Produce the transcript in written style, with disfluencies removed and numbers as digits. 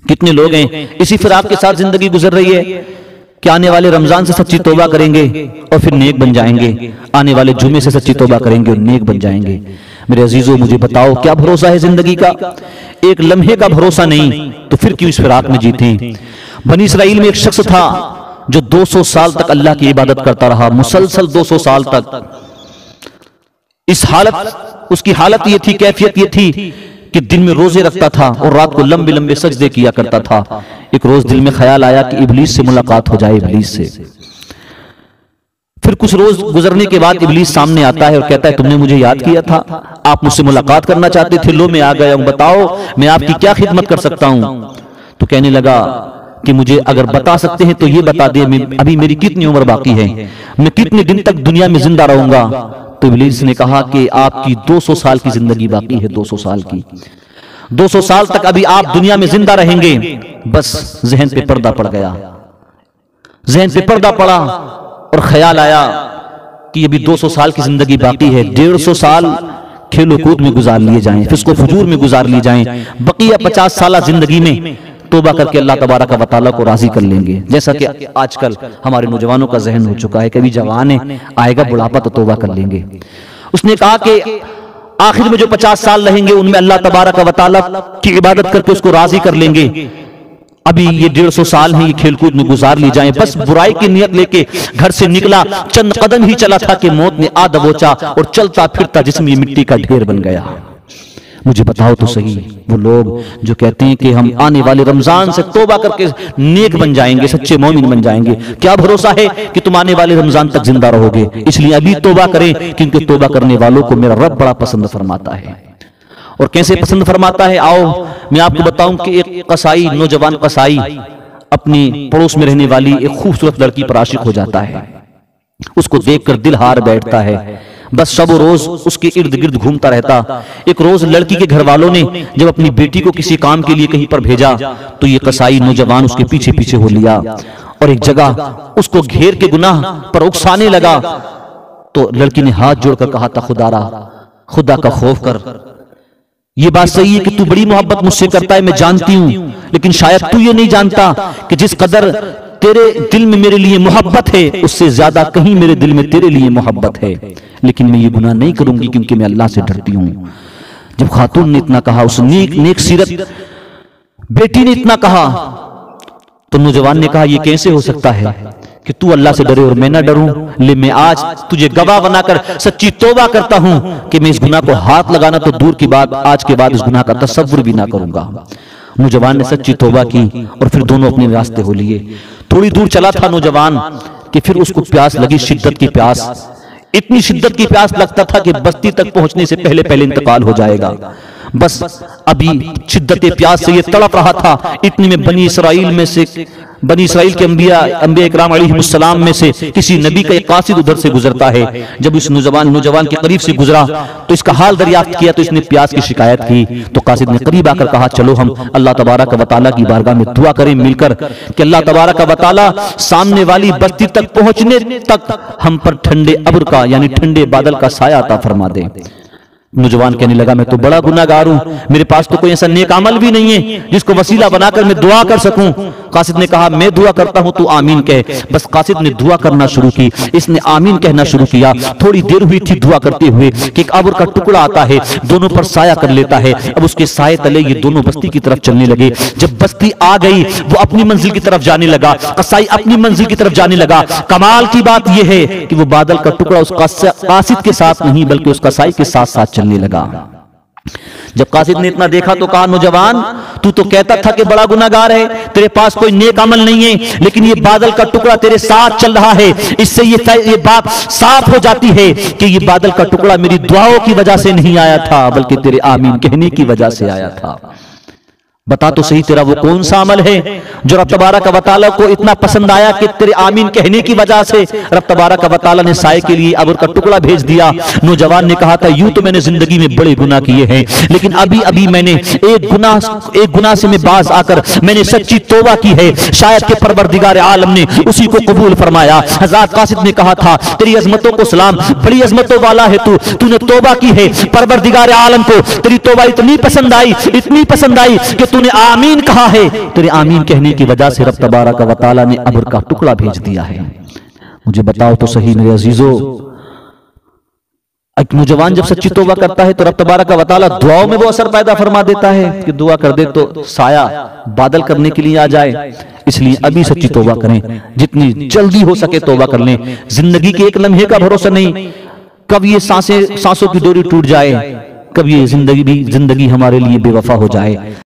कितने लोग हैं इसी फिराक के साथ जिंदगी गुजर रही है कि आने वाले रमजान से सच्ची तौबा करेंगे और फिर नेक बन जाएंगे, आने वाले जुमे से सच्ची तौबा करेंगे और नेक बन जाएंगे। मेरे अजीजों, मुझे बताओ क्या भरोसा है जिंदगी का? एक लम्हे का भरोसा नहीं, तो फिर क्यों इस फिराक में जीती? बनी इसराइल में एक शख्स था जो 200 साल तक अल्लाह की इबादत करता रहा, मुसलसल 200 साल तक। इस हालत, उसकी हालत ये थी, कैफियत ये थी कि दिन में रोजे रखता था और रात को लंबे लंबे सजदे किया करता था। एक रोज दिल में ख्याल आया कि इब्लीस से मुलाकात हो जाए, इब्लीस से। फिर कुछ रोज गुजरने के बाद इब्लीस सामने आता है और कहता है, तुमने मुझे याद किया था, आप मुझसे मुलाकात करना चाहते थे, लो मैं आ गया हूं, बताओ मैं आपकी क्या खिदमत कर सकता हूं? तो कहने लगा कि मुझे अगर बता सकते हैं तो ये बता दे, अभी मेरी कितनी उम्र बाकी है, मैं कितने दिन तक दुनिया में जिंदा रहूंगा? तो इब्लीस ने कहा कि आपकी 200 साल की जिंदगी बाकी है, 200 साल की, 200 साल तक अभी आप दुनिया में जिंदा रहेंगे। बस जहन पे पर्दा पड़ गया, जहन पे पर्दा पड़ा और ख्याल आया कि अभी 200 साल की जिंदगी बाकी है, 150 साल खेलो कूद में गुजार लिए जाएं, फिस्को फजूर में गुजार लिए जाएं, बकिया 50 साल जिंदगी में तौबा करके अल्लाह तबारक व तआला को राजी कर लेंगे। जैसा कि आजकल हमारे नौजवानों का जहन हो चुका है, कभी जवान है, आएगा बुढ़ापा तो तौबा कर लेंगे। उसने कहा कि आखिर में जो 50 साल रहेंगे उनमें अल्लाह तबारक व तआला की इबादत करके उसको राजी कर लेंगे। अभी ये 150 साल है, ये खेलकूद में गुजार ली जाएं। बस बुराई की नियत लेके घर से निकला, चंद कदम ही चला था कि मौत ने आ दबोचा और चलता फिरता जिस्म ये मिट्टी का ढेर बन गया। मुझे बताओ तो सही, वो लोग जो कहते हैं कि हम आने वाले रमजान से तौबा करके नेक बन जाएंगे, सच्चे मोमिन बन जाएंगे, क्या भरोसा है कि तुम आने वाले रमजान तक जिंदा रहोगे? इसलिए अभी तौबा करें, क्योंकि तौबा करने वालों को मेरा रब बड़ा पसंद फरमाता है। और कैसे पसंद फरमाता है, आओ मैं आपको बताऊं कि एक कसाई, नौजवान कसाई अपनी पड़ोस में रहने वाली एक खूबसूरत लड़की पर आशिक हो जाता है। उसको देखकर दिल हार बैठता है, बस शब रोज उसके इर्द गिर्द घूमता रहता। एक रोज लड़की के घर वालों ने जब अपनी बेटी को किसी काम के लिए कहीं पर भेजा तो ये कसाई नौजवान उसके पीछे पीछे हो लिया और एक जगह उसको घेर के गुनाह पर उकसाने लगा। तो लड़की ने हाथ जोड़कर कहा था, खुदा का खौफ कर, ये बात सही है कि तू बड़ी मोहब्बत मुझसे करता है, मैं जानती हूं, लेकिन शायद तू ये नहीं जानता कि जिस कदर तेरे दिल में मेरे लिए मोहब्बत है उससे ज्यादा कहीं मेरे दिल में तेरे लिए मोहब्बत है, लेकिन मैं ये गुनाह नहीं करूंगी क्योंकि मैं अल्लाह से डरती हूं। जब खातून ने इतना कहा, उस नेक सीरत बेटी ने इतना कहा, तो नौजवान ने कहा, ये कैसे हो सकता है कि तू अल्लाह से डरे और मैं ना डरूं? ले मैं आज तुझे गवाह बनाकर सच्ची तौबा करता हूं कि मैं इस गुनाह को हाथ लगाना तो दूर की बात, आज के बाद इस गुनाह का तसव्वुर भी ना करूंगा। नौजवान ने सच्ची तौबा की और फिर दोनों अपने रास्ते हो लिए। थोड़ी दूर चला था नौजवान कि फिर उसको प्यास लगी, शिद्दत की प्यास, इतनी शिद्दत की प्यास लगता था कि बस्ती तक पहुंचने से पहले पहले इंतकाल हो जाएगा। बस अभी शिद्दत प्यास से ये तड़प रहा था। इतनी में बनी इसराइल के अंबिया इकराम अलैहिमुस्सलाम में से किसी नबी का एक कासिद उधर से गुजरता है। जब इस नौजवान के करीब से गुजरा तो इसका हाल दरियाफ्त किया, तो इसने प्यास की शिकायत की। तो कासिद ने करीब आकर कहा, चलो हम अल्लाह तबारक व तआला की बारगाह में दुआ करें मिलकर कि अल्लाह तबारक व तआला सामने वाली बस्ती तक पहुंचने तक हम पर ठंडे अब्र का यानी ठंडे बादल का साया अता फरमा दे। नौजवान कहने लगा, मैं तो बड़ा गुनाहगार हूं, मेरे पास तो कोई ऐसा नेक अमल भी नहीं है जिसको वसीला बनाकर मैं दुआ कर सकूं। कासिद ने कहा, मैं दुआ करता हूं, तू आमीन कह। बस कासिद ने दुआ करना शुरू की, इसने आमीन कहना शुरू किया। थोड़ी देर हुई थी दुआ करते हुए कि एक अब्र का टुकड़ा आता है, दोनों पर साया कर लेता है। अब उसके साये तले ये दोनों बस्ती की तरफ चलने लगे। जब बस्ती आ गई, वो अपनी मंजिल की तरफ जाने लगा, कसाई अपनी मंजिल की तरफ जाने लगा। कमाल की बात यह है कि वो बादल का टुकड़ा उस कासिद के साथ नहीं बल्कि उस कसाई के साथ साथ चलने लगा। जब कासिद ने इतना देखा तो कहा, नौजवान तू तो कहता था कि बड़ा गुनाहगार है, तेरे पास कोई नेक अमल नहीं है, लेकिन ये बादल का टुकड़ा तेरे साथ चल रहा है। इससे ये बात साफ हो जाती है कि ये बादल का टुकड़ा मेरी दुआओं की वजह से नहीं आया था बल्कि तेरे आमीन कहने की वजह से आया था। बता तो सही, तेरा वो कौन सा अमल है जो रब तबारक व तआला को इतना पसंद आया कि तेरे आमीन कहने की वजह से रब तबारक व तआला ने साए के लिए अब्र का टुकड़ा भेज दिया। नौजवान ने कहा था, यूं तो मैंने जिंदगी में बड़े गुनाह किए हैं, लेकिन अभी अभी मैंने एक गुनाह से मैं बाज आकर मैंने सच्ची तौबा की है, शायद के परवरदिगार आलम ने उसी को कबूल फरमाया। हज़रत कासिद ने कहा था, तेरी अजमतों को सलाम, बड़ी अजमतों वाला है तूने तौबा की है, परवरदिगार आलम को तेरी तौबा इतनी पसंद आई कि तूने आमीन कहा है, तेरे आमीन कहने की वजह से रब तबारक व तआला ने अब्र का टुकड़ा भेज दिया है। मुझे बताओ तो सही मेरे अजीजों, एक नौजवान जब सच्ची तौबा करता है तो रब तबारक व तआला दुआओं में वो असर पैदा फरमा देता है कि दुआ कर दे तो साया बादल करने के लिए आ जाए। इसलिए अभी सच्ची तौबा करें, जितनी जल्दी हो सके तौबा कर लें। जिंदगी के एक लम्हे का भरोसा नहीं, कब ये सांसों की डोरी टूट जाए, कब ये जिंदगी हमारे लिए बेवफा हो जाए।